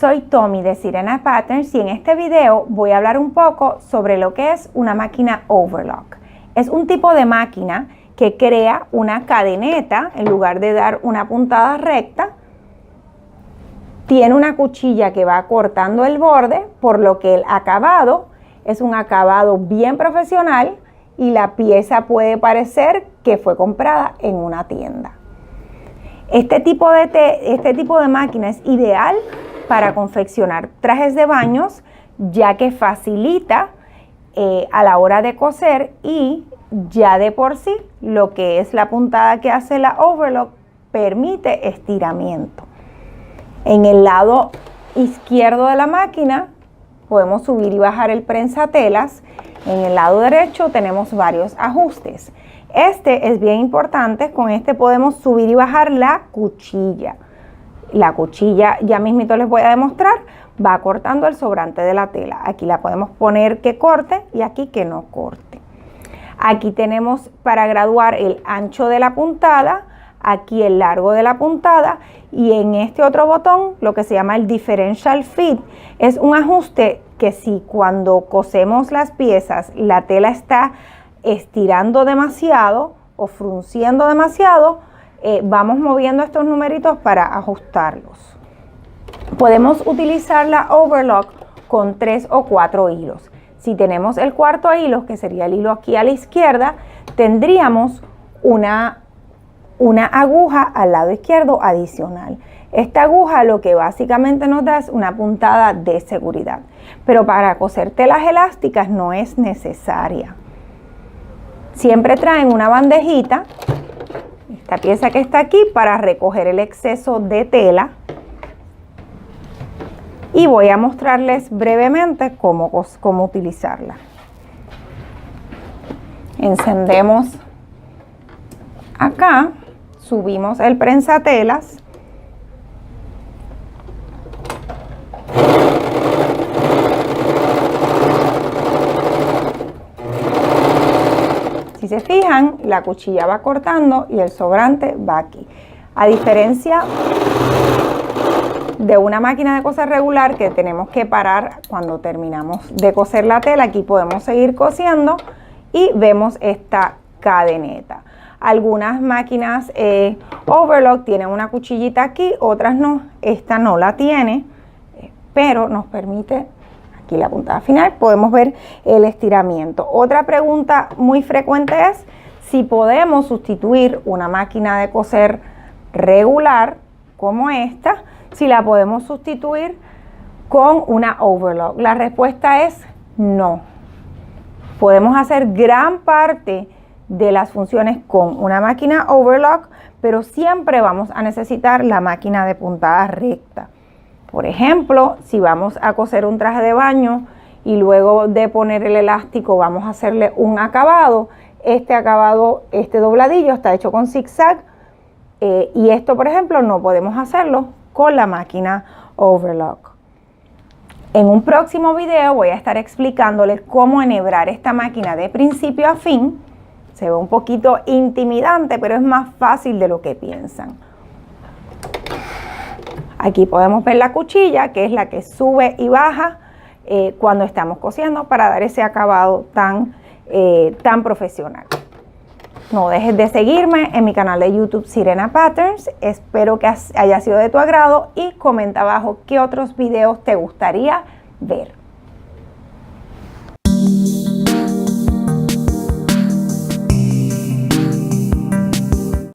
Soy Tommy de Sirena Patterns y en este video voy a hablar un poco sobre lo que es una máquina overlock. Es un tipo de máquina que crea una cadeneta en lugar de dar una puntada recta. Tiene una cuchilla que va cortando el borde, por lo que el acabado es un acabado bien profesional y la pieza puede parecer que fue comprada en una tienda. Este tipo de máquina es ideal para confeccionar trajes de baños, ya que facilita a la hora de coser y ya de por sí lo que es la puntada que hace la overlock permite estiramiento. En el lado izquierdo de la máquina podemos subir y bajar el prensatelas. En el lado derecho tenemos varios ajustes. Este es bien importante, con este podemos subir y bajar la cuchilla. La cuchilla, ya mismito les voy a demostrar, va cortando el sobrante de la tela. Aquí la podemos poner que corte y aquí que no corte. Aquí tenemos para graduar el ancho de la puntada, aquí el largo de la puntada y en este otro botón, lo que se llama el differential fit, es un ajuste que si cuando cosemos las piezas la tela está estirando demasiado o frunciendo demasiado, vamos moviendo estos numeritos para ajustarlos. Podemos utilizar la overlock con 3 o 4 hilos. Si tenemos el cuarto hilo, que sería el hilo aquí a la izquierda, tendríamos una aguja al lado izquierdo adicional. Esta aguja lo que básicamente nos da es una puntada de seguridad, pero para coser telas elásticas no es necesaria. Siempre traen una bandejita, esta pieza que está aquí, para recoger el exceso de tela. Y voy a mostrarles brevemente cómo utilizarla. Encendemos acá, subimos el prensatelas. Si se fijan, la cuchilla va cortando y el sobrante va aquí. A diferencia de una máquina de coser regular que tenemos que parar cuando terminamos de coser la tela, aquí podemos seguir cosiendo y vemos esta cadeneta. Algunas máquinas overlock tienen una cuchillita aquí, otras no. Esta no la tiene, pero nos permite, aquí la puntada final, podemos ver el estiramiento. Otra pregunta muy frecuente es si podemos sustituir una máquina de coser regular como esta, si la podemos sustituir con una overlock. La respuesta es no. Podemos hacer gran parte de las funciones con una máquina overlock, pero siempre vamos a necesitar la máquina de puntada recta. Por ejemplo, si vamos a coser un traje de baño y luego de poner el elástico vamos a hacerle un acabado, este dobladillo está hecho con zigzag y esto, por ejemplo, no podemos hacerlo con la máquina overlock. En un próximo video voy a estar explicándoles cómo enhebrar esta máquina de principio a fin. Se ve un poquito intimidante, pero es más fácil de lo que piensan. Aquí podemos ver la cuchilla, que es la que sube y baja cuando estamos cosiendo para dar ese acabado tan profesional. No dejes de seguirme en mi canal de YouTube Sirena Patterns. Espero que haya sido de tu agrado y comenta abajo qué otros videos te gustaría ver.